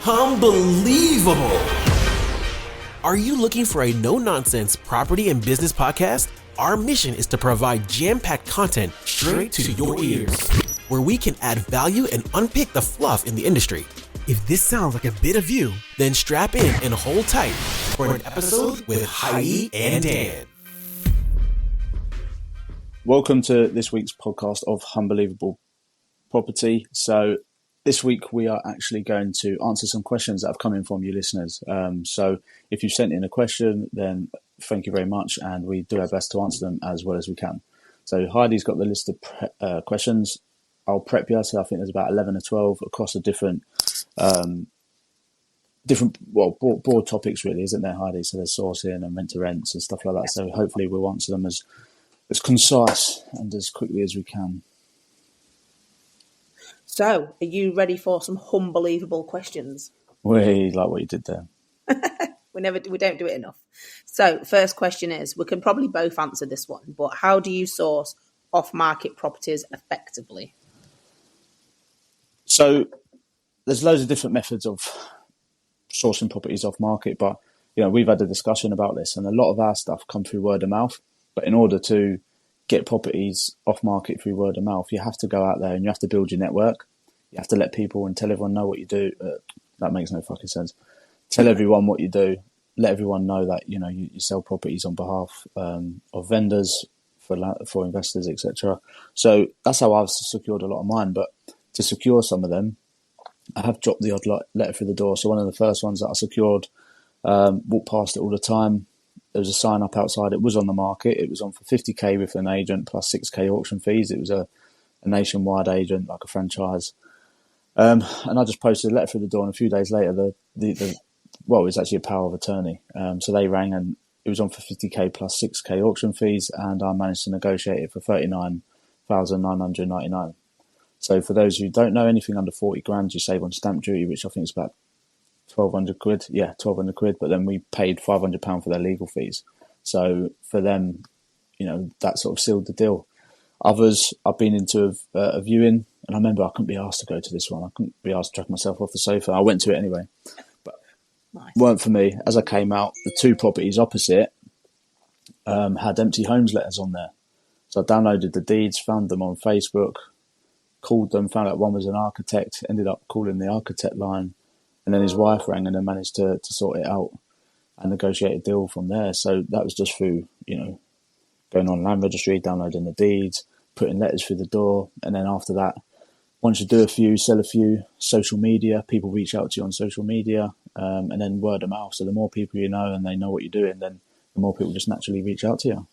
Humberlievable. Are you looking for a no-nonsense property and business podcast? Our mission is to provide jam-packed content straight to your ears, where we can add value and unpick the fluff in the industry. If this sounds like a bit of you, then strap in and hold tight for an episode with Heidi and Dan. Welcome to this week's podcast of Humberlievable Property. So this week we are actually going to answer some questions that have come in from you listeners. So if you've sent in a question, then thank you very much, and we do our best to answer them as well as we can. So Heidi's got the list of questions. I'll prep you. So I think there's about 11 or 12 across the different broad topics, really, isn't there, Heidi? So there's sourcing and rent to rents and stuff like that. So hopefully we'll answer them as concise and as quickly as we can. So, are you ready for some Humberlievable questions? We like what you did there. We don't do it enough. So, first question is, we can probably both answer this one, but how do you source off-market properties effectively? So, there's loads of different methods of sourcing properties off-market, but we've had a discussion about this, and a lot of our stuff come through word of mouth. But in order to get properties off-market through word of mouth, you have to go out there and you have to build your network. You have to let people and tell everyone know what you do. That makes no fucking sense. Tell everyone what you do. Let everyone know that you sell properties on behalf of vendors, for investors, etc. So that's how I've secured a lot of mine. But to secure some of them, I have dropped the odd letter through the door. So one of the first ones that I secured, walked past it all the time. There was a sign up outside. It was on the market. It was on for 50k with an agent plus 6k auction fees. It was a nationwide agent, like a franchise. And I just posted a letter through the door, and a few days later, it was actually a power of attorney. So they rang, and it was on for 50k plus 6k auction fees, and I managed to negotiate it for 39,999. So for those who don't know, anything under 40 grand, you save on stamp duty, which I think is about 1,200 quid. Yeah, 1,200 quid. But then we paid £500 for their legal fees. So for them, that sort of sealed the deal. Others, I've been into a viewing, and I remember I couldn't be asked to go to this one. I couldn't be asked to drag myself off the sofa. I went to it anyway, but nice. Weren't for me. As I came out, the two properties opposite had empty homes letters on there. So I downloaded the deeds, found them on Facebook, called them, found out one was an architect, ended up calling the architect line, and then his wife rang, and then managed to sort it out and negotiate a deal from there. So that was just through, going on land registry, downloading the deeds, putting letters through the door. And then after that, once you do a few, sell a few, social media, people reach out to you on social media, and then word of mouth. So the more people you know and they know what you're doing, then the more people just naturally reach out to you.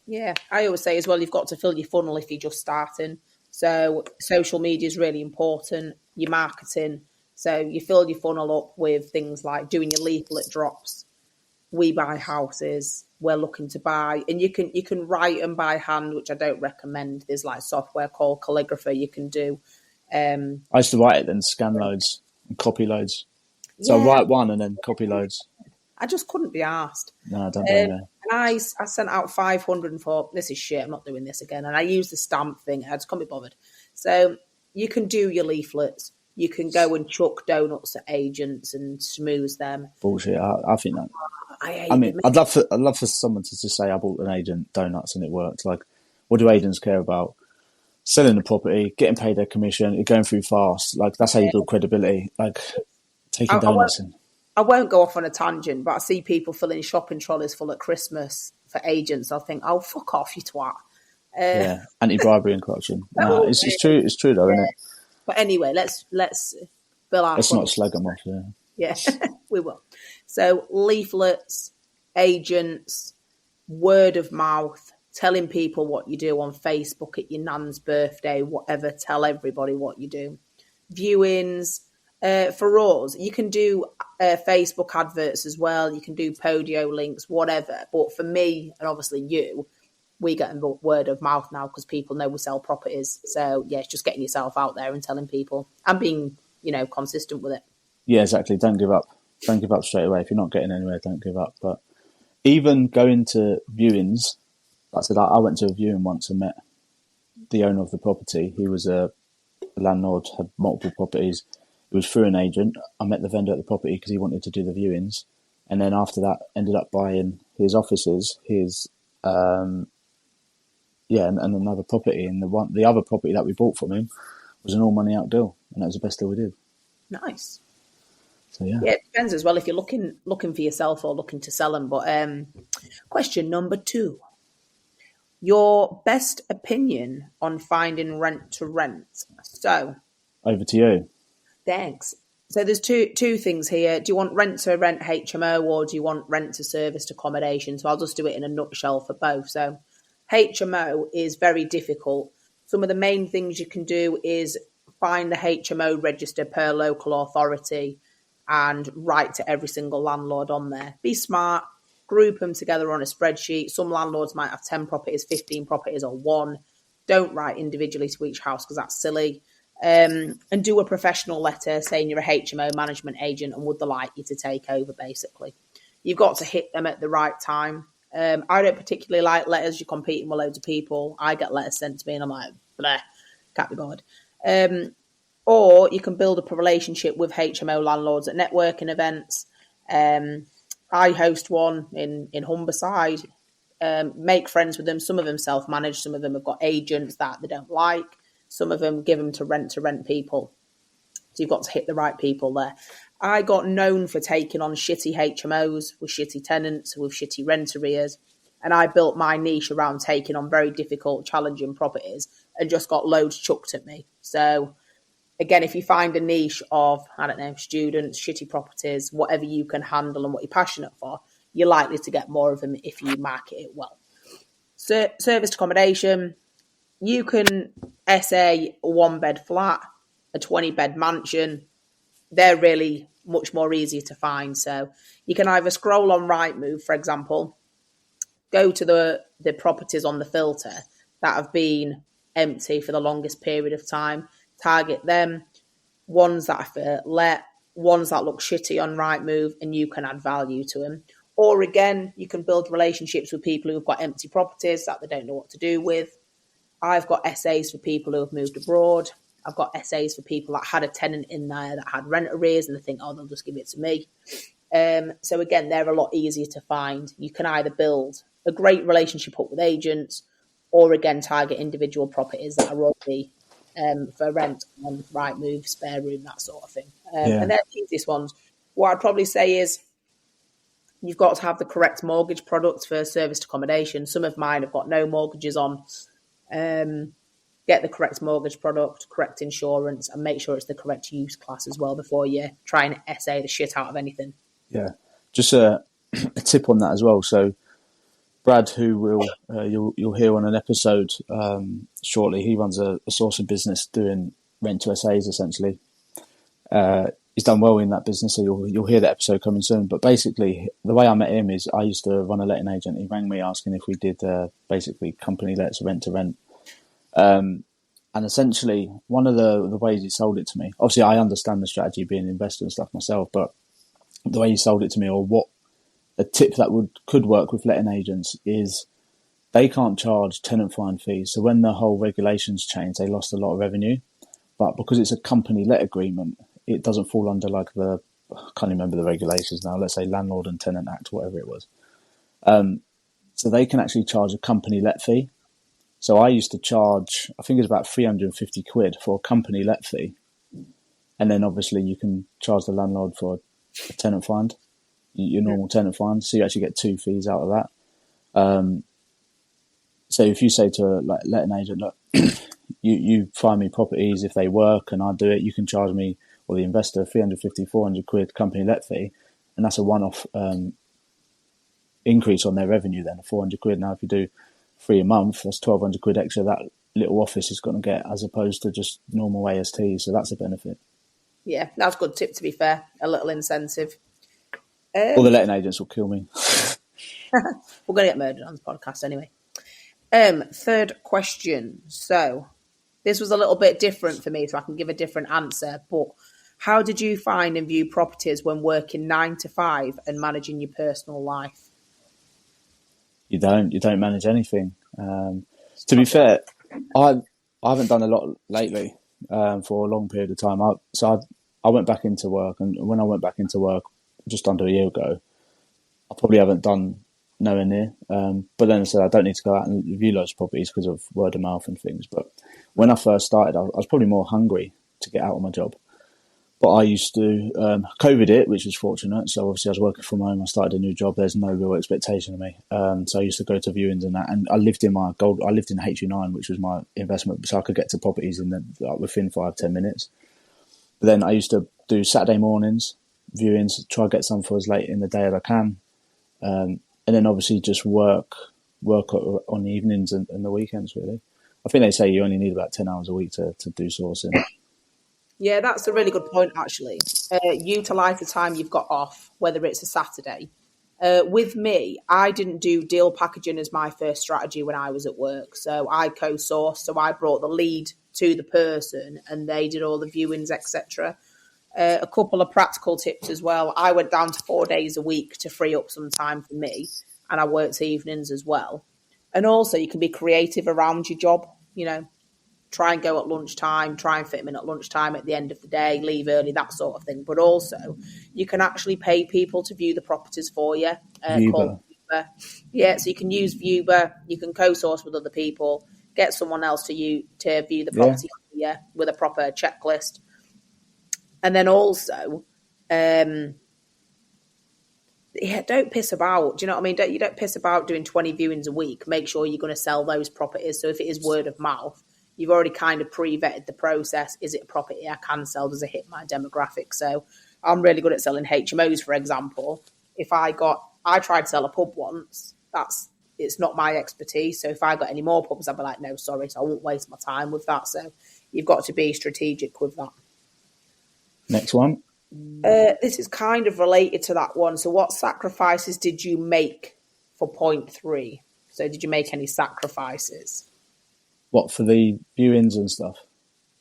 Yeah, I always say as well, you've got to fill your funnel if you're just starting. So social media is really important, your marketing. So you fill your funnel up with things like doing your leaflet drops. We buy houses, we're looking to buy, and you can write them by hand, which I don't recommend. There's like software called Calligrapher you can do. I used to write it, then scan loads and copy loads. So I write one and then copy loads. I just couldn't be asked. No, I don't blame you. And I sent out 500 and thought, this is shit, I'm not doing this again. And I used the stamp thing, I just can't be bothered. So you can do your leaflets. You can go and chuck donuts at agents and schmooze them. Bullshit. I think that. I'd I'd love for someone to just say I bought an agent donuts and it worked. Like, what do agents care about? Selling the property, getting paid their commission, it going through fast. Like, that's how you build credibility. Like, taking donuts in. I won't go off on a tangent, but I see people filling shopping trolleys full at Christmas for agents. I'll think, oh, fuck off, you twat. Anti-bribery and corruption. No, it's true. It's true though, isn't it? But anyway, let's fill our. Let's not slag them off. Yeah, we will. So leaflets, agents, word of mouth, telling people what you do on Facebook at your nan's birthday, whatever. Tell everybody what you do. Viewings. For us, you can do Facebook adverts as well. You can do Podio links, whatever. But for me, and obviously you, we get word of mouth now because people know we sell properties. So, yeah, it's just getting yourself out there and telling people and being, consistent with it. Yeah, exactly. Don't give up. Don't give up straight away. If you're not getting anywhere, don't give up. But even going to viewings, like I said, I went to a viewing once and met the owner of the property. He was a landlord, had multiple properties. It was through an agent. I met the vendor at the property because he wanted to do the viewings, and then after that, ended up buying his offices, and another property. And the other property that we bought from him was an all money out deal, and that was the best deal we did. Nice. So yeah, it depends as well if you're looking for yourself or looking to sell them. But question number 2: your best opinion on finding rent to rent. So over to you. Thanks. So there's two things here. Do you want rent to rent HMO or do you want rent to serviced accommodation? So I'll just do it in a nutshell for both. So HMO is very difficult. Some of the main things you can do is find the HMO register per local authority and write to every single landlord on there. Be smart, group them together on a spreadsheet. Some landlords might have 10 properties, 15 properties, or 1. Don't write individually to each house because that's silly. And do a professional letter saying you're a HMO management agent and would they like you to take over, basically. You've got to hit them at the right time. I don't particularly like letters. You're competing with loads of people. I get letters sent to me and I'm like, bleh, can't be bothered. Or you can build up a relationship with HMO landlords at networking events. I host one in Humberside. Make friends with them. Some of them self-manage. Some of them have got agents that they don't like. Some of them give them to rent people. So you've got to hit the right people there. I got known for taking on shitty HMOs with shitty tenants, with shitty rent arrears. And I built my niche around taking on very difficult, challenging properties and just got loads chucked at me. So again, if you find a niche of, I don't know, students, shitty properties, whatever you can handle and what you're passionate for, you're likely to get more of them if you market it well. Serviced accommodation, you can SA a 1-bed flat, a 20-bed mansion. They're really much more easier to find. So you can either scroll on Rightmove, for example, go to the properties on the filter that have been empty for the longest period of time, target them, ones that are for let, ones that look shitty on Rightmove, and you can add value to them. Or again, you can build relationships with people who've got empty properties that they don't know what to do with. I've got SAs for people who have moved abroad. I've got SAs for people that had a tenant in there that had rent arrears and they think, oh, they'll just give it to me. So again, they're a lot easier to find. You can either build a great relationship up with agents or again, target individual properties that are already for rent on Rightmove, spare room, that sort of thing. And they're the easiest ones. What I'd probably say is you've got to have the correct mortgage product for serviced accommodation. Some of mine have got no mortgages on. Get the correct mortgage product, correct insurance, and make sure it's the correct use class as well before you try and SA the shit out of anything. Yeah, just a tip on that as well. So Brad, who will you'll hear on an episode shortly, he runs a sourcing business doing rent to SAs essentially. He's done well in that business, so you'll hear that episode coming soon. But basically, the way I met him is I used to run a letting agent. He rang me asking if we did basically company lets, rent to rent. And essentially, one of the ways he sold it to me, obviously I understand the strategy being an investor and stuff myself, but the way he sold it to me, or what a tip that could work with letting agents, is they can't charge tenant fine fees. So when the whole regulations changed, they lost a lot of revenue. But because it's a company let agreement, it doesn't fall under like I can't remember the regulations now, let's say Landlord and Tenant Act, whatever it was. So they can actually charge a company let fee. So I used to charge, I think it's about 350 quid for a company let fee. And then obviously you can charge the landlord for a tenant fine, your normal tenant fine. So you actually get 2 fees out of that. So if you say to like let an agent, look, you find me properties, if they work and I do it, you can charge me or the investor 350, 400 quid company let fee. And that's a one-off increase on their revenue then, 400 quid. Now if you do 3 a month, that's 1,200 quid extra that little office is going to get, as opposed to just normal AST. So that's a benefit. Yeah, that's a good tip, to be fair. A little incentive. All the letting agents will kill me. We're going to get murdered on this podcast anyway. Third question. So this was a little bit different for me, so I can give a different answer. But how did you find and view properties when working 9 to 5 and managing your personal life? You don't manage anything. To be fair, I haven't done a lot lately for a long period of time. I went back into work, and when I went back into work just under a year ago, I probably haven't done nowhere near. But then I said I don't need to go out and view loads of properties because of word of mouth and things. But when I first started, I was probably more hungry to get out of my job. But I used to COVID it, which was fortunate. So obviously I was working from home. I started a new job. There's no real expectation of me. So I used to go to viewings and that. And I lived in HU9, which was my investment, so I could get to properties within 5-10 minutes. But then I used to do Saturday mornings viewings, try to get some for as late in the day as I can, and then obviously just work on the evenings and the weekends. Really, I think they say you only need about 10 hours a week to do sourcing. Yeah, that's a really good point, actually. Utilise the time you've got off, whether it's a Saturday. With me, I didn't do deal packaging as my first strategy when I was at work. So I co-sourced, so I brought the lead to the person and they did all the viewings, etc. A couple of practical tips as well. I went down to 4 days a week to free up some time for me, and I worked evenings as well. And also you can be creative around your job, try and go at lunchtime, try and fit them in at lunchtime at the end of the day, leave early, that sort of thing. But also, you can actually pay people to view the properties for you. Called Viewer. Yeah, so you can use Viewer, you can co-source with other people, get someone else to view the property for you with a proper checklist. And then also, don't piss about. Do you know what I mean? You don't piss about doing 20 viewings a week. Make sure you're going to sell those properties. So if it is word of mouth, you've already kind of pre-vetted the process. Is it a property I can sell? Does it hit my demographic? So I'm really good at selling HMOs, for example. I tried to sell a pub once. It's not my expertise. So if I got any more pubs, I'd be like, no, sorry. So I won't waste my time with that. So you've got to be strategic with that. Next one. This is kind of related to that one. So what sacrifices did you make for point 3? So did you make any sacrifices? What, for the viewings and stuff?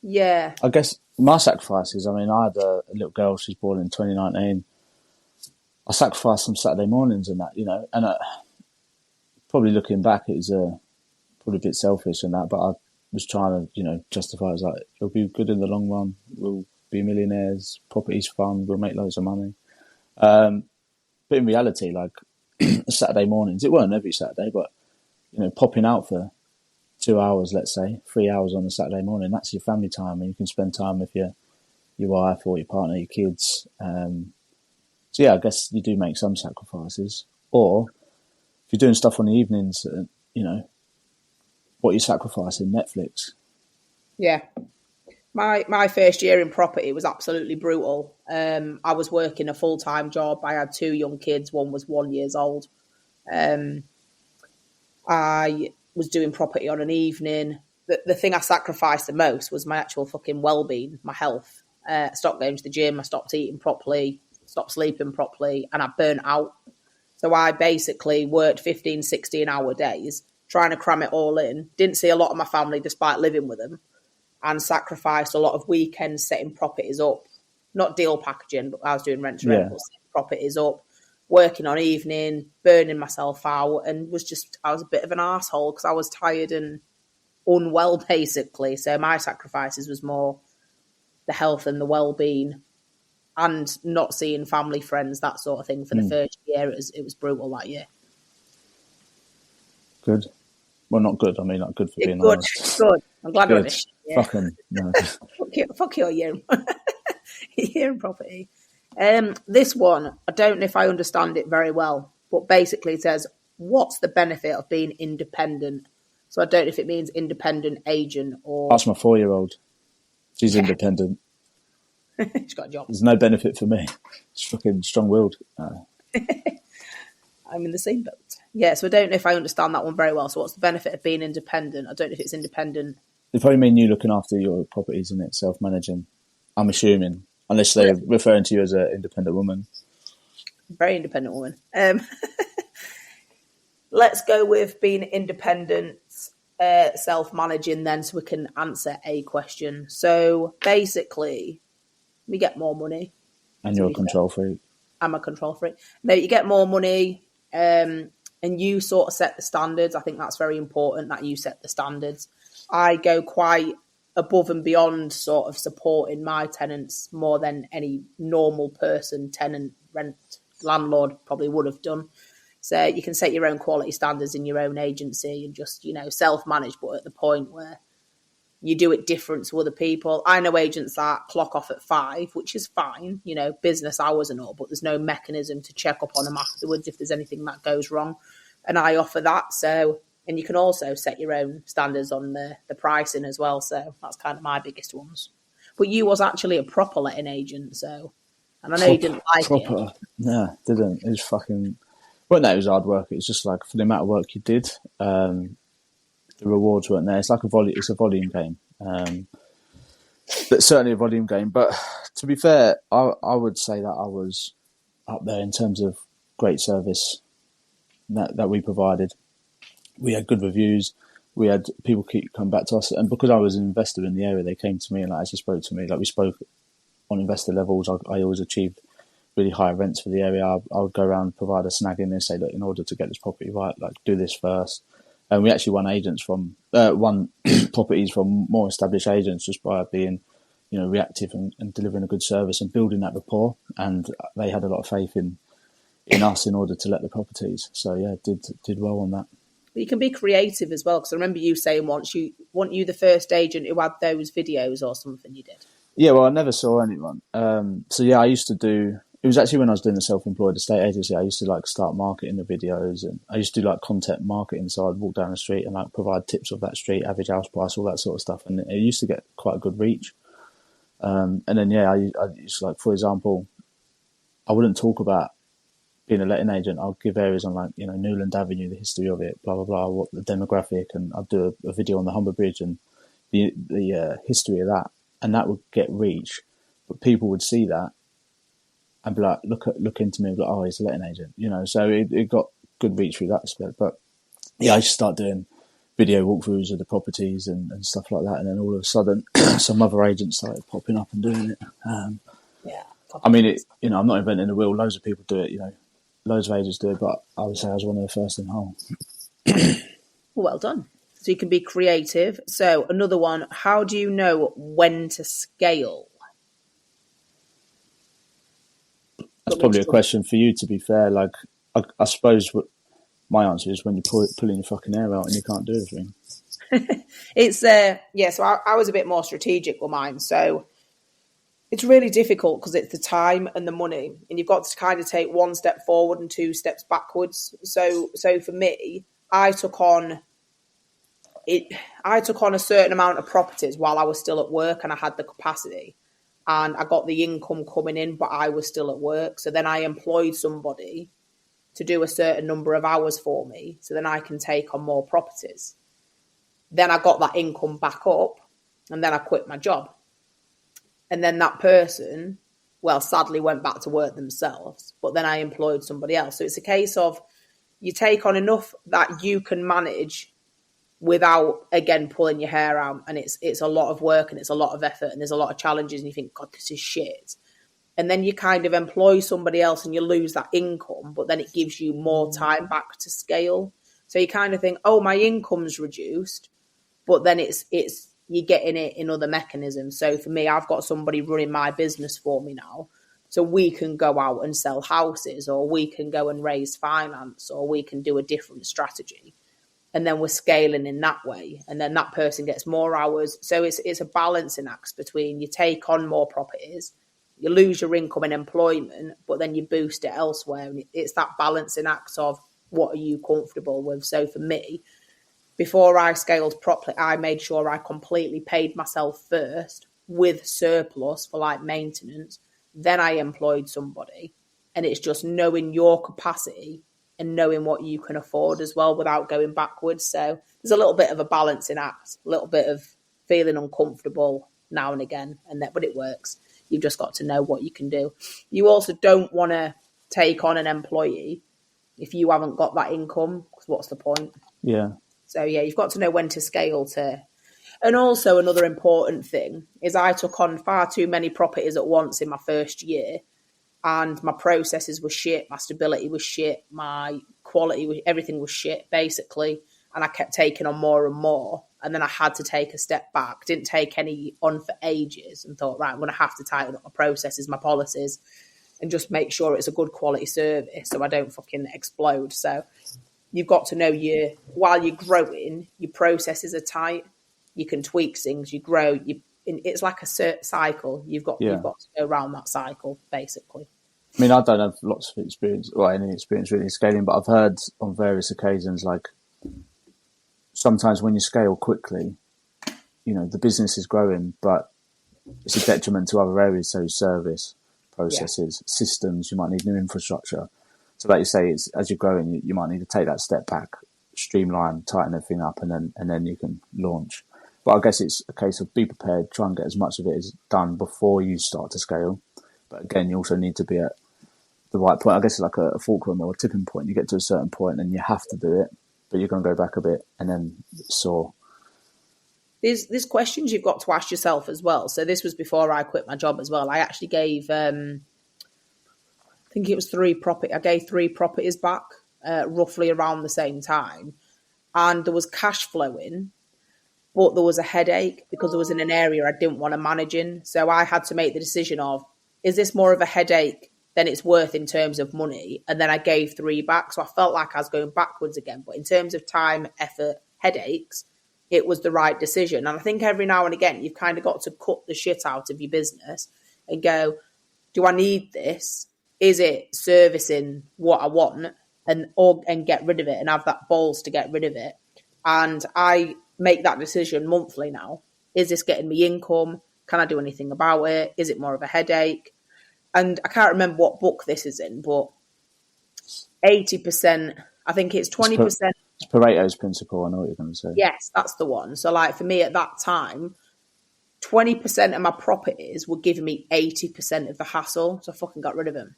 Yeah. I guess my sacrifices, I had a little girl, she was born in 2019. I sacrificed some Saturday mornings and that, and probably looking back, it was probably a bit selfish and that, but I was trying to, justify it as like, it'll be good in the long run. We'll be millionaires, property's fun, we'll make loads of money. But in reality, like Saturday mornings, it weren't every Saturday, but, popping out for 2 hours, let's say, 3 hours on a Saturday morning, that's your family time, and you can spend time with your wife or your partner, your kids. So yeah, I guess you do make some sacrifices. Or if you're doing stuff on the evenings, what you're sacrificing, Netflix. Yeah. My first year in property was absolutely brutal. I was working a full-time job. I had 2 young kids. One was 1 year old. I was doing property on an evening. The thing I sacrificed the most was my actual fucking well-being, my health. I stopped going to the gym. I stopped eating properly, stopped sleeping properly, and I burnt out. So I basically worked 15, 16-hour days, trying to cram it all in. Didn't see a lot of my family despite living with them, and sacrificed a lot of weekends setting properties up. Not deal packaging, but I was doing rent to rent, but setting properties up, working on evening, burning myself out, and I was a bit of an arsehole because I was tired and unwell, basically. So my sacrifices was more the health and the well-being and not seeing family, friends, that sort of thing for the first year. It was brutal that year. Good. Well, not good. Not good for being honest. Good. I'm glad we're on this. Yeah. Fucking no. Fuck your year. Year in property. This one, I don't know if I understand it very well, but basically it says, what's the benefit of being independent? So I don't know if it means independent agent or... That's my 4-year-old. She's independent. She's got a job. There's no benefit for me. She's fucking strong-willed. I'm in the same boat. Yeah, so I don't know if I understand that one very well. So what's the benefit of being independent? I don't know if it's independent. It probably mean you looking after your properties, isn't it? Self-managing, I'm assuming. Unless they're referring to you as an independent woman. Very independent woman. Let's go with being independent, self-managing then, so we can answer a question. So basically, we get more money. And you're a control freak. I'm a control freak. No, you get more money and you sort of set the standards. I think that's very important that you set the standards. I go quite above and beyond sort of supporting my tenants more than any normal person, tenant, rent, landlord probably would have done. So you can set your own quality standards in your own agency and just, you know, self-manage, but at the point where you do it different to other people. I know agents that clock off at 5, which is fine, you know, business hours and all, but there's no mechanism to check up on them afterwards if there's anything that goes wrong. And I offer that. So, and you can also set your own standards on the pricing as well. So that's kind of my biggest ones. But you was actually a proper letting agent, so, and I know you didn't like it. Yeah, didn't. It was fucking, well, no, it was hard work. It was just like for the amount of work you did, the rewards weren't there. It's like it's a volume game. But certainly a volume game. But to be fair, I would say that I was up there in terms of great service that we provided. We had good reviews. We had people keep coming back to us, and because I was an investor in the area, they came to me and actually spoke to me. Like we spoke on investor levels. I always achieved really high rents for the area. I would go around, provide a snagging and say, look, in order to get this property right, like do this first. And we actually won properties from more established agents just by being, you know, reactive and delivering a good service and building that rapport. And they had a lot of faith in us in order to let the properties. So yeah, did well on that. But you can be creative as well, because I remember you saying once, weren't you the first agent who had those videos or something you did? Yeah, well, I never saw anyone. So yeah, I used to do. It was actually when I was doing the self-employed estate agency. I used to like start marketing the videos, and I used to do like content marketing. So I'd walk down the street and like provide tips of that street, average house price, all that sort of stuff, and it used to get quite a good reach. And then yeah, I used to, like, for example, I wouldn't talk about being a letting agent. I'll give areas on, like, you know, Newland Avenue, the history of it, blah blah blah, what the demographic, and I'd do a video on the Humber Bridge and the history of that, and that would get reach, but people would see that and be like, look into me, like, oh, he's a letting agent, you know. So it got good reach through that aspect. But yeah, I just started doing video walkthroughs of the properties and stuff like that, and then all of a sudden, some other agents started popping up and doing it. Yeah, I mean, you know, I'm not inventing the wheel. Loads of people do it, you know. Loads of agents do it, but I would say I was one of the first in Hull. Well done. So you can be creative. So another one, how do you know when to scale? That's probably a question for you, to be fair. Like, I suppose what my answer is when you're pulling your fucking hair out and you can't do everything. It's, yeah, so I was a bit more strategic with mine. So it's really difficult because it's the time and the money, and you've got to kind of take one step forward and 2 steps backwards. So for me, I took on a certain amount of properties while I was still at work and I had the capacity. And I got the income coming in, but I was still at work. So then I employed somebody to do a certain number of hours for me, so then I can take on more properties. Then I got that income back up, and then I quit my job. And then that person, well, sadly went back to work themselves, but then I employed somebody else. So it's a case of you take on enough that you can manage without, again, pulling your hair out. And it's a lot of work and it's a lot of effort and there's a lot of challenges and you think, God, this is shit. And then you kind of employ somebody else and you lose that income, but then it gives you more time back to scale. So you kind of think, oh, my income's reduced, but then it's you're getting it in other mechanisms. So for me, I've got somebody running my business for me now. So we can go out and sell houses, or we can go and raise finance, or we can do a different strategy. And then we're scaling in that way. And then that person gets more hours. So it's a balancing act between you take on more properties, you lose your income and employment, but then you boost it elsewhere. And it's that balancing act of what are you comfortable with? So for me, before I scaled properly, I made sure I completely paid myself first with surplus for like maintenance. Then I employed somebody. And it's just knowing your capacity and knowing what you can afford as well without going backwards. So there's a little bit of a balancing act, a little bit of feeling uncomfortable now and again, but it works. You've just got to know what you can do. You also don't want to take on an employee if you haven't got that income, because what's the point? Yeah. So, yeah, you've got to know when to scale to. And also another important thing is I took on far too many properties at once in my first year, and my processes were shit, my stability was shit, my quality, everything was shit, basically. And I kept taking on more and more. And then I had to take a step back, didn't take any on for ages, and thought, right, I'm going to have to tighten up my processes, my policies, and just make sure it's a good quality service so I don't fucking explode. So you've got to know while you're growing, your processes are tight. You can tweak things, you grow, it's like a certain cycle. You've got to go around that cycle, basically. I mean, I don't have lots of experience, or any experience really scaling, but I've heard on various occasions, like sometimes when you scale quickly, the business is growing, but it's a detriment to other areas, so service, processes, systems, you might need new infrastructure. So like you say, it's, as you're growing, you might need to take that step back, streamline, tighten everything up, and then you can launch. But I guess it's a case of be prepared, try and get as much of it as done before you start to scale. But again, you also need to be at the right point. I guess it's like a fulcrum or a tipping point. You get to a certain point and you have to do it, but you're going to go back a bit and then soar. There's questions you've got to ask yourself as well. So this was before I quit my job as well. I actually gave, I think it was 3 properties back roughly around the same time. And there was cash flowing, but there was a headache because it was in an area I didn't want to manage in. So I had to make the decision of, is this more of a headache than it's worth in terms of money? And then I gave 3 back. So I felt like I was going backwards again. But in terms of time, effort, headaches, it was the right decision. And I think every now and again, you've kind of got to cut the shit out of your business and go, do I need this? Is it servicing what I want? And get rid of it and have that balls to get rid of it. And I make that decision monthly now. Is this getting me income? Can I do anything about it? Is it more of a headache? And I can't remember what book this is in, but 80%, I think it's 20%. It's Pareto's principle. I know what you're going to say. Yes, that's the one. So like for me at that time, 20% of my properties were giving me 80% of the hassle. So I fucking got rid of them.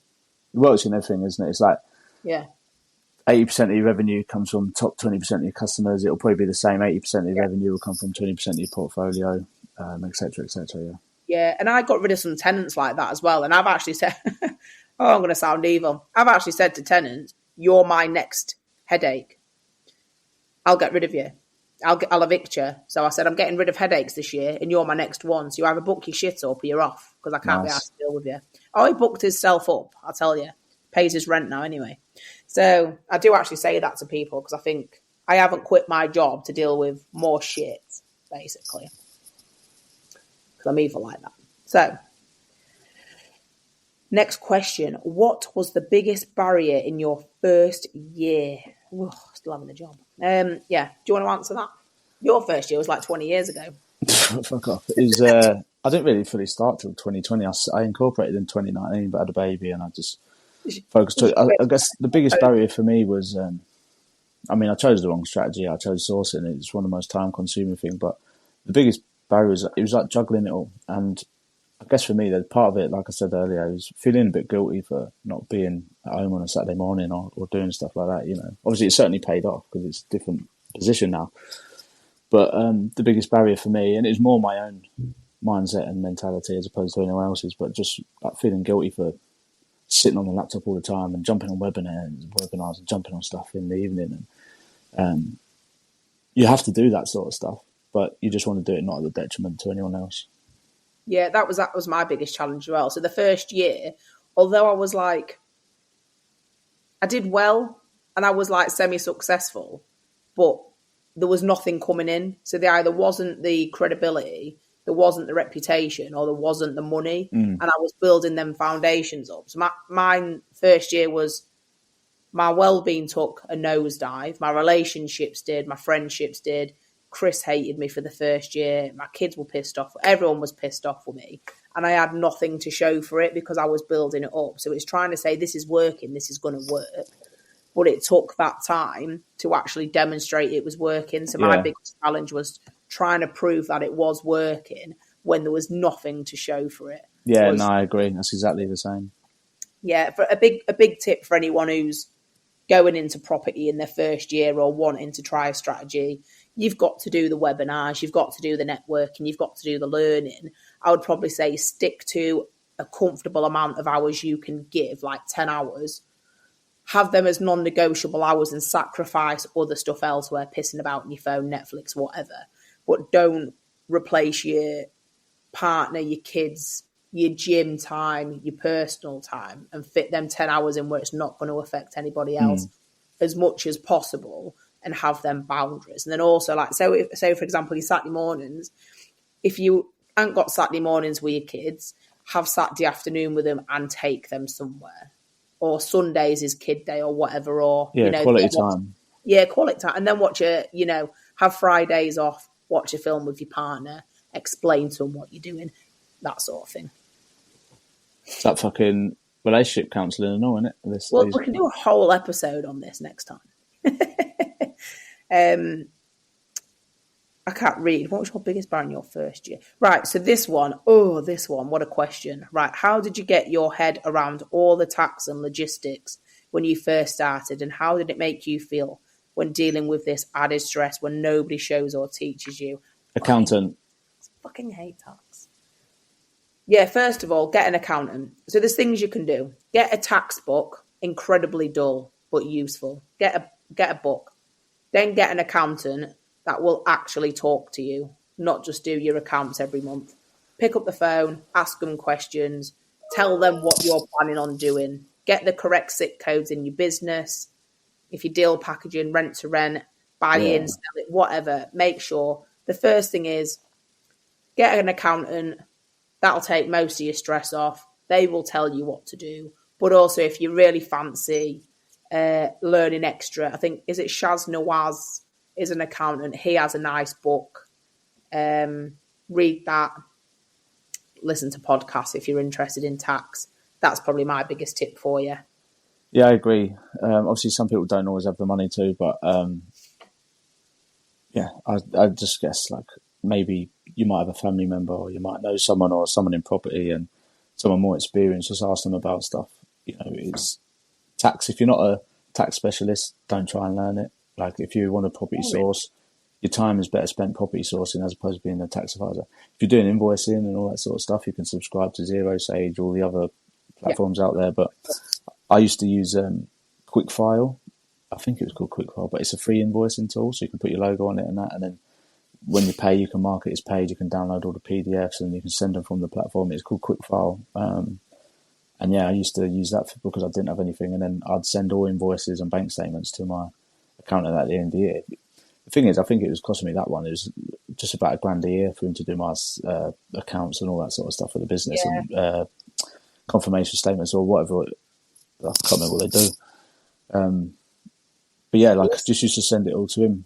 It works in everything, isn't it? It's like, 80% of your revenue comes from top 20% of your customers. It'll probably be the same. 80% of your revenue will come from 20% of your portfolio, et cetera, et cetera. Yeah. Yeah. And I got rid of some tenants like that as well. And I've actually said, I'm going to sound evil. I've actually said to tenants, you're my next headache. I'll get rid of you. I'll evict you. So I said, I'm getting rid of headaches this year and you're my next one. So you either book your shit up or you're off because I can't be asked to deal with you. Oh, he booked himself up, I'll tell you. Pays his rent now anyway. So I do actually say that to people because I think I haven't quit my job to deal with more shit, basically. Because I'm evil like that. So, next question. What was the biggest barrier in your first year? Ugh, still having a job. Yeah. Do you want to answer that? Your first year was like 20 years ago. Fuck off. I didn't really fully start till 2020. I incorporated in 2019, but had a baby and I just focused. I guess the biggest barrier for me was, I chose the wrong strategy. I chose sourcing. It's one of the most time-consuming things. But the biggest barrier was it was like juggling it all. And I guess for me, that part of it, like I said earlier, I was feeling a bit guilty for not being at home on a Saturday morning or doing stuff like that. Obviously, it certainly paid off because it's a different position now. But the biggest barrier for me, and it was more my own mindset and mentality as opposed to anyone else's, but just like feeling guilty for sitting on the laptop all the time and jumping on webinars and jumping on stuff in the evening. And you have to do that sort of stuff, but you just want to do it not at the detriment to anyone else. Yeah, that was my biggest challenge as well. So the first year, although I was like, I did well and I was like semi-successful, but there was nothing coming in. So there either wasn't the credibility, there wasn't the reputation, or there wasn't the money. And I was building them foundations up. So my first year was, my well-being took a nosedive. My relationships did, my friendships did. Chris hated me for the first year. My kids were pissed off. Everyone was pissed off with me. And I had nothing to show for it because I was building it up. So it's trying to say, this is working, this is going to work. But it took that time to actually demonstrate it was working. So my biggest challenge was trying to prove that it was working when there was nothing to show for it. Yeah, I agree. That's exactly the same. Yeah, for a big tip for anyone who's going into property in their first year or wanting to try a strategy, you've got to do the webinars, you've got to do the networking, you've got to do the learning. I would probably say stick to a comfortable amount of hours you can give, like 10 hours. Have them as non-negotiable hours and sacrifice other stuff elsewhere, pissing about on your phone, Netflix, whatever. but don't replace your partner, your kids, your gym time, your personal time, and fit them 10 hours in where it's not going to affect anybody else as much as possible, and have them boundaries. And then also, like, so for example, your Saturday mornings, if you ain't got Saturday mornings with your kids, have Saturday afternoon with them and take them somewhere. Or Sundays is kid day or whatever, or, quality time. Yeah, quality time. And then have Fridays off, watch a film with your partner, explain to them what you're doing, that sort of thing. It's that fucking relationship counselling and all, isn't it? Well, we can do a whole episode on this next time. I can't read. What was your biggest bar in your first year? Right, so this one, what a question. Right, how did you get your head around all the tax and logistics when you first started, and how did it make you feel when dealing with this added stress when nobody shows or teaches you? Accountant. Fucking hate tax. Yeah, first of all, get an accountant. So there's things you can do. Get a tax book, incredibly dull but useful. Get a book. Then get an accountant that will actually talk to you, not just do your accounts every month. Pick up the phone, ask them questions, tell them what you're planning on doing. Get the correct SIC codes in your business. If you deal packaging, rent to rent, buy in, sell it, whatever, make sure. The first thing is get an accountant. That'll take most of your stress off. They will tell you what to do. But also, if you really fancy learning extra, I think, is it Shaz Nawaz is an accountant. He has a nice book. Read that. Listen to podcasts if you're interested in tax. That's probably my biggest tip for you. Yeah, I agree. Obviously, some people don't always have the money to, but I just guess like maybe you might have a family member, or you might know someone, or someone in property and someone more experienced. Just ask them about stuff. It's tax. If you're not a tax specialist, don't try and learn it. Like if you want a property source, your time is better spent property sourcing as opposed to being a tax advisor. If you're doing invoicing and all that sort of stuff, you can subscribe to Xero, Sage, all the other platforms out there. But I used to use QuickFile. I think it was called QuickFile, but it's a free invoicing tool, so you can put your logo on it and that, and then when you pay, you can mark it as paid. You can download all the PDFs and you can send them from the platform. It's called QuickFile. And yeah, I used to use that because I didn't have anything, and then I'd send all invoices and bank statements to my accountant at the end of the year. The thing is, I think it was costing me that one. It was just about $1,000 a year for him to do my accounts and all that sort of stuff for the business and confirmation statements or whatever. I can't remember what they do. But yeah, like just used to send it all to him.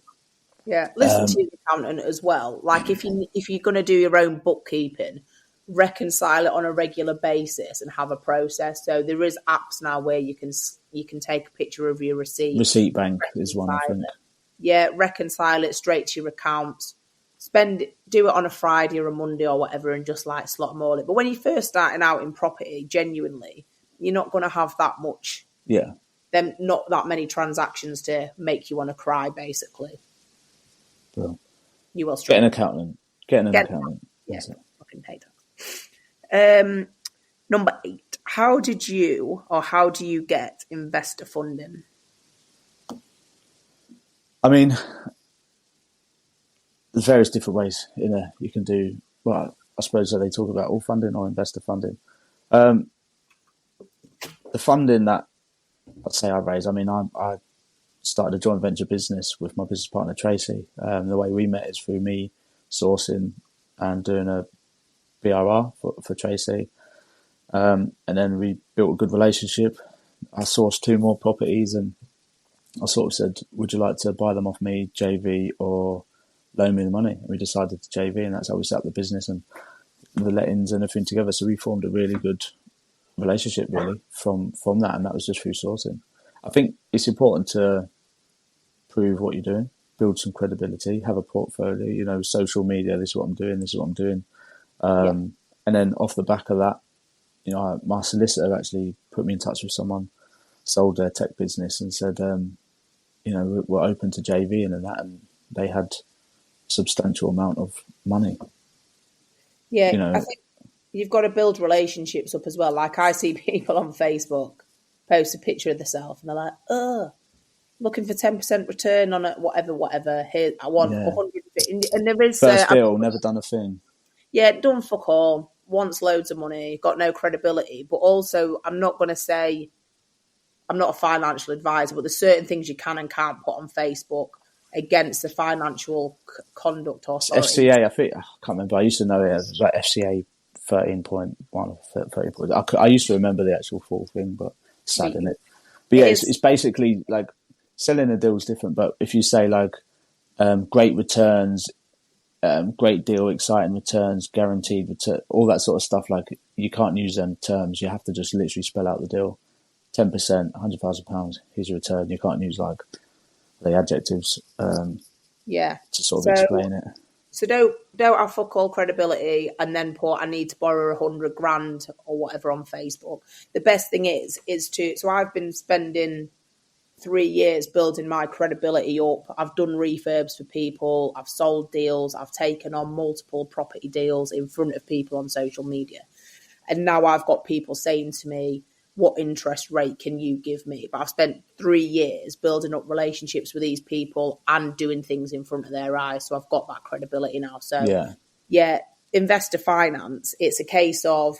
Yeah, listen to your accountant as well. Like if you're going to do your own bookkeeping, reconcile it on a regular basis and have a process. So there is apps now where you can take a picture of your receipt. Receipt Bank is one, I think. Yeah, reconcile it straight to your account. Do it on a Friday or a Monday or whatever, and just like slot them all in. But when you're first starting out in property, genuinely, you're not going to have that much. Yeah. Then not that many transactions to make you want to cry, basically. Bro. You will struggle. Get an accountant. Yeah, fucking hate that. Number 8. How do you get investor funding? I mean, there's various different ways in there. You can do, well, I suppose that they talk about all funding or investor funding. The funding that I'd say I raise, I mean, I started a joint venture business with my business partner, Tracy. The way we met is through me sourcing and doing a BRR for Tracy. And then we built a good relationship. I sourced 2 more properties and I sort of said, would you like to buy them off me, JV, or loan me the money? And we decided to JV, and that's how we set up the business and the lettings and everything together. So we formed a really good relationship, really, from that, and that was just through sourcing. I think it's important to prove what you're doing, build some credibility, have a portfolio, social media, this is what I'm doing. And then off the back of that, my solicitor actually put me in touch with someone, sold their tech business and said, we're open to JV and that, and they had a substantial amount of money. Yeah, I think you've got to build relationships up as well. Like I see people on Facebook post a picture of themselves and they're like, looking for 10% return on it, whatever. Here, I want And there is First deal, never done a thing. Yeah, done fuck all. Wants loads of money, got no credibility. But also, I'm not going to say I'm not a financial advisor, but there's certain things you can and can't put on Facebook against the financial conduct authority. FCA, I think, I can't remember. I used to know it as like FCA 13.1 or 13. I used to remember the actual full thing, but sad, isn't it? But yeah, it's basically like selling a deal is different. But if you say like great returns, great deal, exciting returns, guaranteed return, all that sort of stuff, like you can't use them terms. You have to just literally spell out the deal. 10%, £100,000, here's your return. You can't use like the adjectives to sort of explain it. So don't have fuck all credibility and then put I need to borrow $100,000 or whatever on Facebook. The best thing is to, so I've been spending 3 years building my credibility up. I've done refurbs for people, I've sold deals, I've taken on multiple property deals in front of people on social media. And now I've got people saying to me, what interest rate can you give me? But I've spent 3 years building up relationships with these people and doing things in front of their eyes. So I've got that credibility now. So yeah, investor finance, it's a case of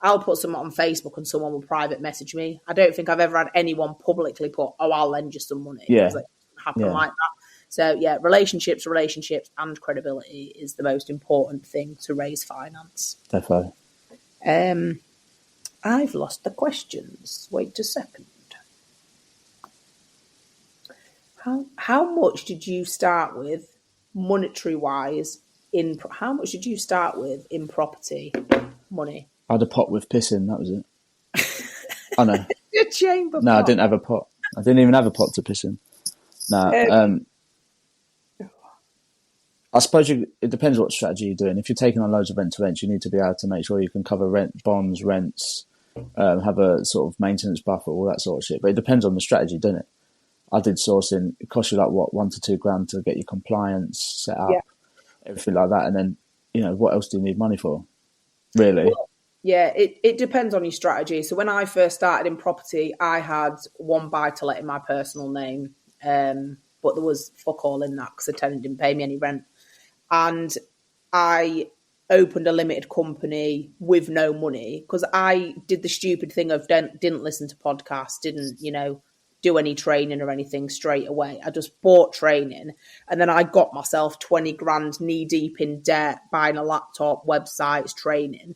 I'll put something on Facebook and someone will private message me. I don't think I've ever had anyone publicly put, oh, I'll lend you some money. Yeah. It doesn't happen like that. So yeah, relationships and credibility is the most important thing to raise finance. Definitely. I've lost the questions. Wait a second. How much did you start with, monetary wise? How much did you start with in property money? I had a pot with piss in. That was it. I know. Your chamber. No, pot. I didn't have a pot. I didn't even have a pot to piss in. No. I suppose it depends what strategy you're doing. If you're taking on loads of rent to rent, you need to be able to make sure you can cover rent, bonds, rents, have a sort of maintenance buffer, all that sort of shit. But it depends on the strategy, doesn't it? I did sourcing. It cost you like what, $1 to $2 to get your compliance set up, everything like that. And then, what else do you need money for? Really? Well, yeah, it depends on your strategy. So when I first started in property, I had one buy-to-let in my personal name, but there was fuck all in that because the tenant didn't pay me any rent. And I opened a limited company with no money because I did the stupid thing of didn't listen to podcasts, didn't, do any training or anything straight away. I just bought training and then I got myself 20 grand knee deep in debt, buying a laptop, websites, training,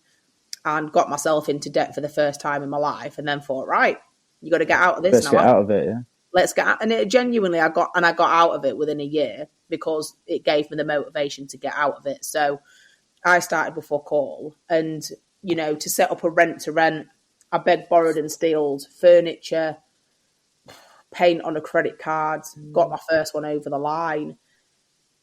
and got myself into debt for the first time in my life. And then thought, right, you got to get out of this. Let's get out of it, yeah. Let's get out. And it genuinely, I got out of it within a year because it gave me the motivation to get out of it. So I started before call and, to set up a rent to rent, I begged, borrowed and stealed furniture, paint on a credit card, got my first one over the line.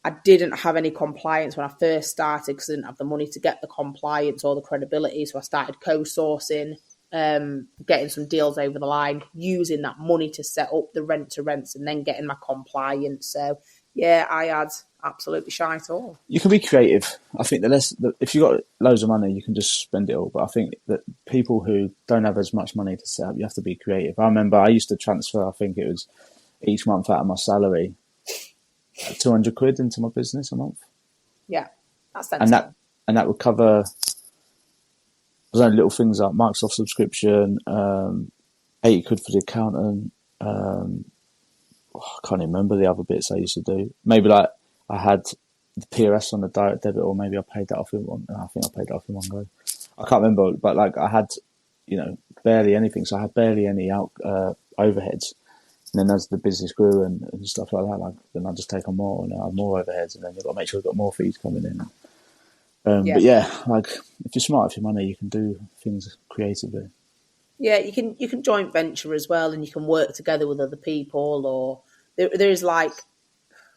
I didn't have any compliance when I first started because I didn't have the money to get the compliance or the credibility. So I started co-sourcing, getting some deals over the line, using that money to set up the rent to rents and then getting my compliance. So yeah, I had absolutely shite all. You can be creative. I think if you've got loads of money, you can just spend it all. But I think that people who don't have as much money to set up, you have to be creative. I remember I used to transfer, I think it was each month out of my salary, 200 quid into my business a month. Yeah, that's sensible. And that would cover, there's only little things like Microsoft subscription, 80 quid for the accountant. I can't even remember the other bits I used to do. Maybe like I had the PRS on the direct debit, or maybe I paid that off in one. I think I paid that off in one go. I can't remember, but like I had, barely anything. So I had barely any overheads. And then as the business grew and stuff like that, then I just take on more and I have more overheads, and then you've got to make sure you've got more fees coming in. But yeah, like if you're smart with your money, you can do things creatively. Yeah, you can joint venture as well, and you can work together with other people. Or there's like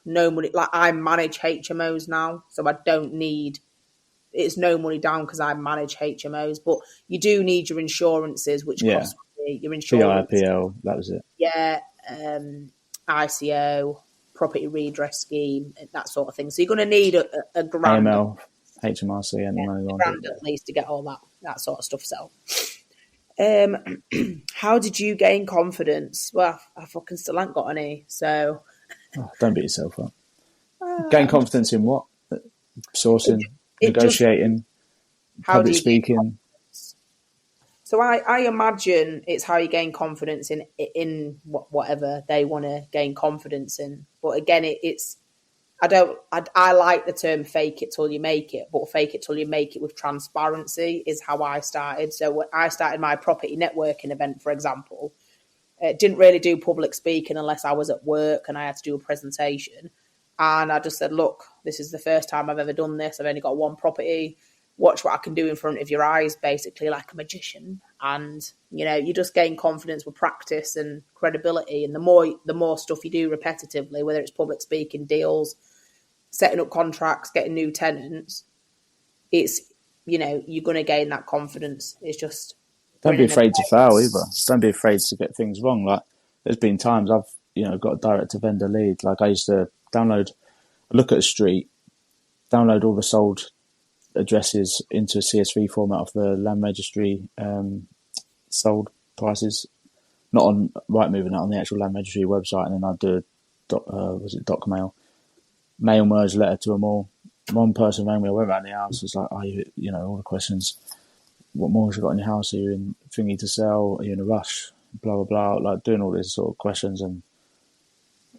no money. Like I manage HMOs now, so I don't need. It's no money down because I manage HMOs, but you do need your insurances, which cost money. Your insurance, PIPL, that was it. Yeah, ICO, property redress scheme, that sort of thing. So you're going to need a grand, AML, HMRC, and money laundering. Grand at least to get all that sort of stuff set. How did you gain confidence? Well, I fucking still ain't got any, so don't beat yourself up. Gain confidence in what? Sourcing, negotiating, public speaking. So I imagine it's how you gain confidence in whatever they want to gain confidence in. But again, I like the term fake it till you make it, but fake it till you make it with transparency is how I started. So when I started my property networking event, for example, didn't really do public speaking unless I was at work and I had to do a presentation. And I just said, look, this is the first time I've ever done this. I've only got one property. Watch what I can do in front of your eyes, basically like a magician. And, you just gain confidence with practice and credibility. And the more stuff you do repetitively, whether it's public speaking, deals, setting up contracts, getting new tenants, it's, you're going to gain that confidence. It's just... Don't be afraid to fail either. Don't be afraid to get things wrong. Like, there's been times I've, got a direct to vendor lead. Like, I used to look at a street, download all the sold addresses into a CSV format of the land registry sold prices, not on Rightmove, not on the actual land registry website, and then I'd do doc mail merge letter to them all. One person rang me, I went around the house, was like, all the questions. What more have you got in your house? Are you in thingy to sell? Are you in a rush? Blah, blah, blah. Like, doing all these sort of questions. And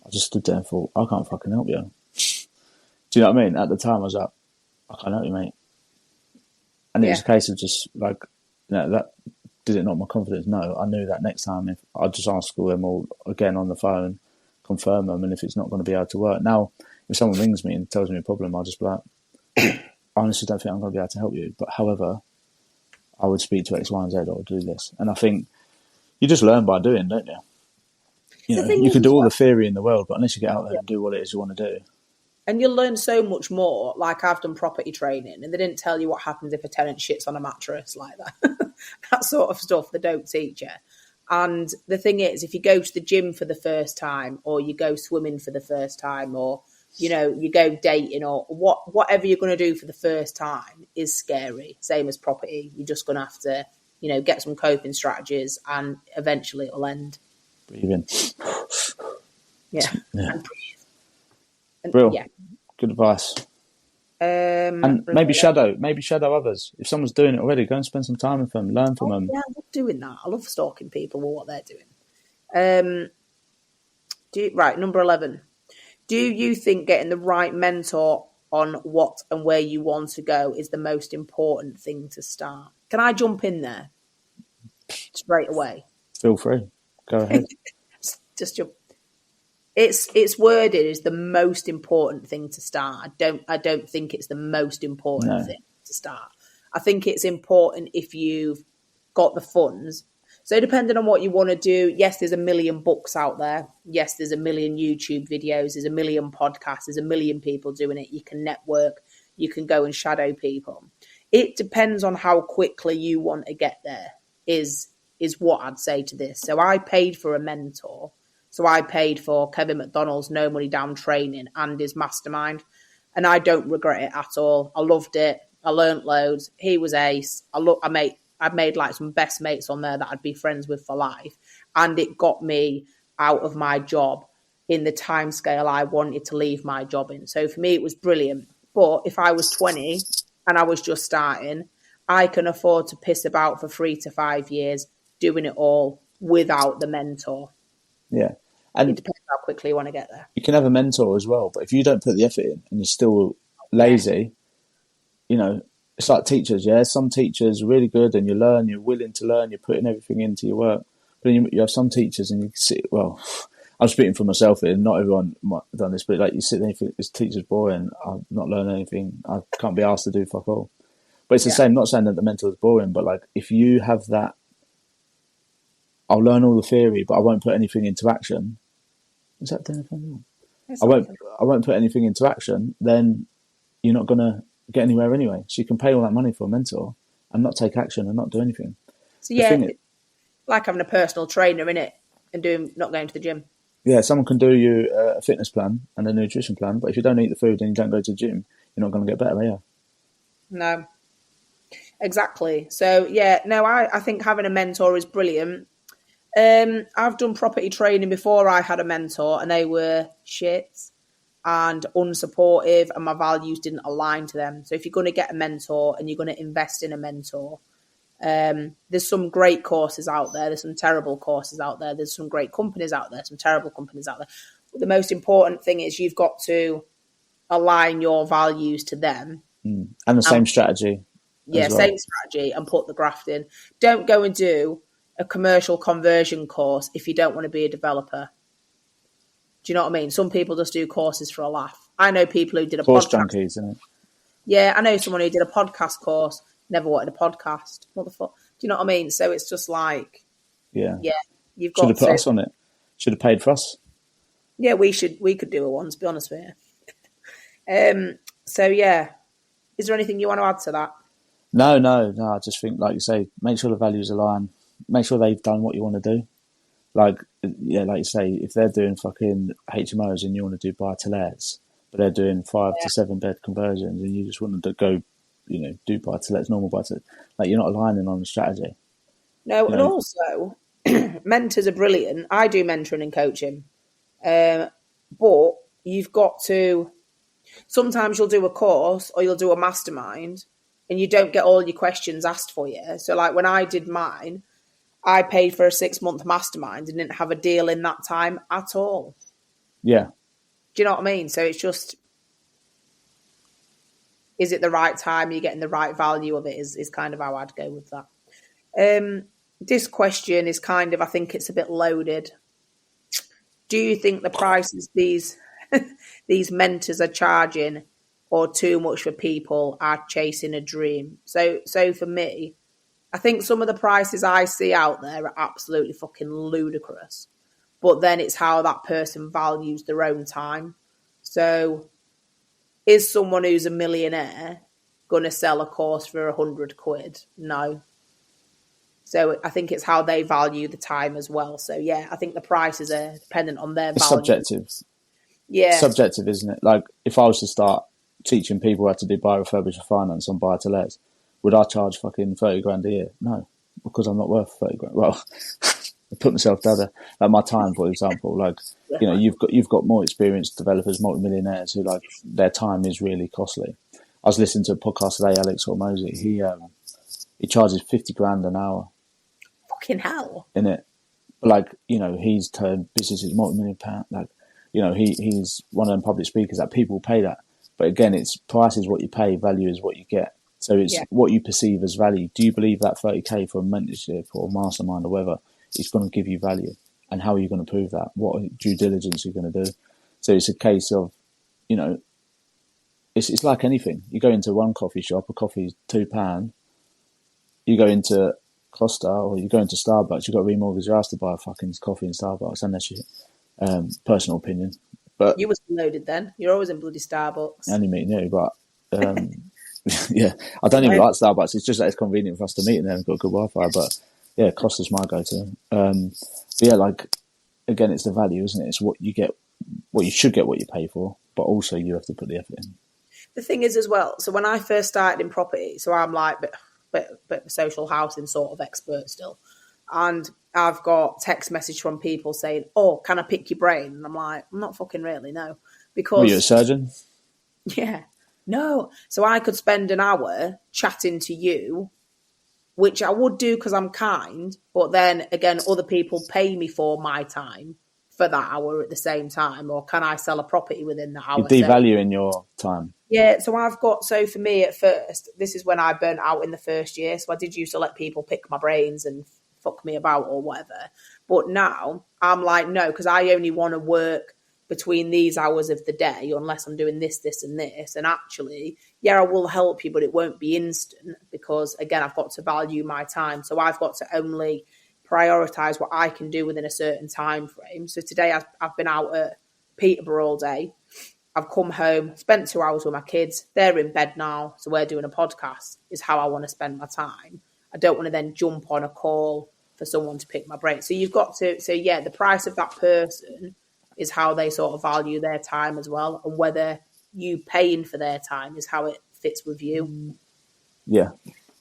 I just stood there and thought, I can't fucking help you. Do you know what I mean? At the time, I was like, I can't help you, mate. And it was a case of just like, that did it knock my confidence? No, I knew that next time if I'd just ask them all again on the phone, confirm them. And if it's not going to be able to work. Now, if someone rings me and tells me a problem, I'll just be like, I honestly don't think I'm going to be able to help you. But however, I would speak to X, Y, and Z or do this. And I think you just learn by doing, don't you? You can do all the theory in the world, but unless you get out there and do what it is you want to do. And you'll learn so much more. Like, I've done property training and they didn't tell you what happens if a tenant shits on a mattress like that. That sort of stuff they don't teach you. And the thing is, if you go to the gym for the first time or you go swimming for the first time or, you go dating or whatever you're going to do for the first time is scary. Same as property. You're just going to have to, get some coping strategies and eventually it'll end. Breathe in. Yeah. Yeah. And breathe. And, Real. Yeah. Good advice. And maybe shadow others. If someone's doing it already, go and spend some time with them, learn from them. Yeah, I love doing that. I love stalking people with what they're doing. Right, number 11. Do you think getting the right mentor on what and where you want to go is the most important thing to start? Can I jump in there straight away? Feel free. Go ahead. Just jump. It's worded as the most important thing to start. I don't think it's the most important thing to start. I think it's important if you've got the funds. So depending on what you want to do, yes, there's a million books out there. Yes, there's a million YouTube videos. There's a million podcasts. There's a million people doing it. You can network. You can go and shadow people. It depends on how quickly you want to get there is what I'd say to this. So I paid for a mentor. So I paid for Kevin McDonald's No Money Down training and his mastermind. And I don't regret it at all. I loved it. I learnt loads. He was ace. I've made like some best mates on there that I'd be friends with for life. And it got me out of my job in the time scale I wanted to leave my job in. So for me, it was brilliant. But if I was 20 and I was just starting, I can afford to piss about for 3 to 5 years doing it all without the mentor. Yeah. And it depends how quickly you want to get there. You can have a mentor as well. But if you don't put the effort in and you're still lazy, it's like teachers, yeah? Some teachers are really good and you learn, you're willing to learn, you're putting everything into your work. But then you have some teachers and you sit, I'm speaking for myself here, not everyone might have done this, but like you sit there and think, this teacher's boring, I'm not learning anything, I can't be asked to do fuck all. But it's the same, not saying that the mentor is boring, but like if you have that, I'll learn all the theory, but I won't put anything into action. Is that doing anything wrong? I won't put anything into action, then you're not going to get anywhere anyway. So you can pay all that money for a mentor and not take action and not do anything. So like having a personal trainer, innit? And not going to the gym. Yeah, someone can do you a fitness plan and a nutrition plan, but if you don't eat the food and you don't go to the gym, you're not going to get better, are you? No. Exactly. So I think having a mentor is brilliant. I've done property training before I had a mentor and they were shit. and unsupportive, and my values didn't align to them. So if you're going to get a mentor and you're going to invest in a mentor, there's some great courses out there. There's some terrible courses out there. There's some great companies out there, some terrible companies out there. But the most important thing is you've got to align your values to them. And the same strategy. Yeah, well. same strategy, and put the graft in. Don't go and do a commercial conversion course if you don't want to be a developer. Do you know what I mean? Some people just do courses for a laugh. I know people who did a course podcast. Junkies, isn't it? Yeah, I know someone who did a podcast course, never wanted a podcast. What the fuck? Do you know what I mean? So it's just like, yeah, you've got should have put us on it. Should have paid for us. Yeah, we could do a one, to be honest with you. So yeah, is there anything you want to add to that? No. I just think, like you say, make sure the values align. Make sure they've done what you want to do. Like you say, if they're doing fucking HMOs and you want to do buy-to-lets, but they're doing 5 to 7 bed conversions and you just want to go, do buy-to-lets, normal buy-to-lets, like you're not aligning on the strategy. No, and also, mentors are brilliant. I do mentoring and coaching. But you've got to, sometimes you'll do a course or you'll do a mastermind and you don't get all your questions asked for you. So like when I did mine, I paid for a 6-month mastermind and didn't have a deal in that time at all. Yeah. Do you know what I mean? So it's just, is it the right time? You're getting the right value of it is kind of how I'd go with that. This question is kind of, I think it's a bit loaded. Do you think the prices these mentors are charging or too much for people are chasing a dream? So for me, I think some of the prices I see out there are absolutely fucking ludicrous. But then it's how that person values their own time. So is someone who's a millionaire going to sell a course for 100 quid? No. So I think it's how they value the time as well. So yeah, I think the prices are dependent on their value. It's subjective. Yeah. Subjective, isn't it? Like if I was to start teaching people how to do buy, refurbish, or finance on buy-to-lets, would I charge fucking 30 grand a year? No, because I'm not worth 30 grand. Well, I put myself down like my time, for example. Like, you've got more experienced developers, multimillionaires who like their time is really costly. I was listening to a podcast today, Alex Hormozy. He charges 50 grand an hour. Fucking hell. In it. Like, he's turned businesses multi-million pound. Like, he's one of them public speakers that people pay that. But again, it's price is what you pay, value is what you get. So it's what you perceive as value. Do you believe that 30k for a mentorship or a mastermind or whatever is going to give you value? And how are you going to prove that? What due diligence are you going to do? So it's a case of, it's like anything. You go into one coffee shop, a coffee is £2. You go into Costa or you go into Starbucks, you've got to remortgage your house to buy a fucking coffee in Starbucks, unless you, personal opinion. But you was loaded then. You're always in bloody Starbucks. Only meeting you, but yeah, I don't even like Starbucks. It's just that it's convenient for us to meet in there and got good Wi-Fi. But yeah, Costa's my go-to. Yeah, like again, it's the value, isn't it? It's what you get, what you should get, what you pay for, but also you have to put the effort in. The thing is as well. So when I first started in property, so I'm like, but social housing sort of expert still, and I've got text message from people saying, "Oh, can I pick your brain?" And I'm like, "I'm not fucking really, no." Because were you a surgeon? Yeah. No. So I could spend an hour chatting to you, which I would do because I'm kind, but then again, other people pay me for my time for that hour at the same time, or can I sell a property within the hour? You're devaluing your time. Yeah, so for me at first, this is when I burnt out in the first year, so I did used to let people pick my brains and fuck me about or whatever. But now I'm like, no, because I only want to work between these hours of the day unless I'm doing this, this and this. And actually, yeah, I will help you, but it won't be instant because, again, I've got to value my time. So I've got to only prioritise what I can do within a certain time frame. So today I've been out at Peterborough all day. I've come home, spent 2 hours with my kids. They're in bed now, so we're doing a podcast is how I want to spend my time. I don't want to then jump on a call for someone to pick my brain. So you've got to, so yeah, the price of that person is how they sort of value their time as well. And whether you paying for their time is how it fits with you. Yeah,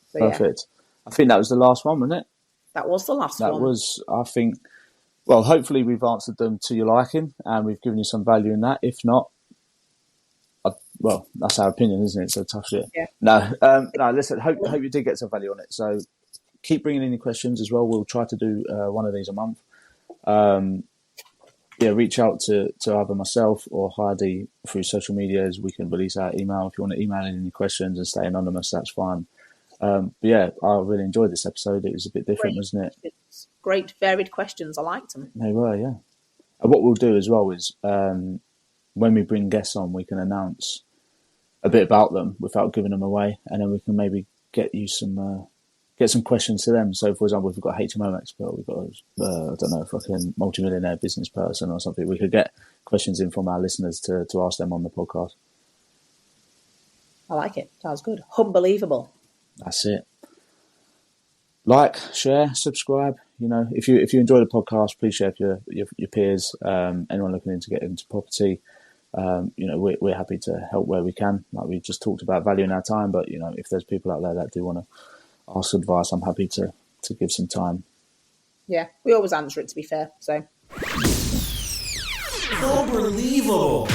so, perfect. Yeah. I think that was the last one, wasn't it? That was the last one. That was, I think, well, hopefully we've answered them to your liking and we've given you some value in that. If not, well, that's our opinion, isn't it? So tough shit. Yeah. No, listen, hope you did get some value on it. So keep bringing in your questions as well. We'll try to do one of these a month. Reach out to either myself or Heidi through social medias. We can release our email. If you want to email in any questions and stay anonymous, that's fine. I really enjoyed this episode. It was a bit different, wasn't it? Great varied questions. I liked them. They were, yeah. And what we'll do as well is when we bring guests on, we can announce a bit about them without giving them away, and then we can maybe get you some questions to them. So, for example, if we've got a HMO expert, we've got I don't know, a fucking multimillionaire business person or something, we could get questions in from our listeners to ask them on the podcast. I like it. Sounds good. Humberlievable. That's it. Like, share, subscribe. You know, if you enjoy the podcast, please share with your peers. Anyone looking to get into property, we're happy to help where we can. Like we just talked about valuing our time, but if there's people out there that do want to ask advice, I'm happy to give some time. Yeah, we always answer it, to be fair. So, Unbelievable.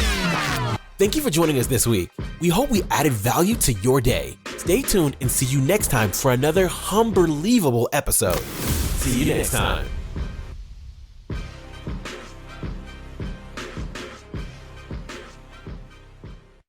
Thank you for joining us this week. We hope we added value to your day. Stay tuned and see you next time for another Humberlievable episode. See you next time.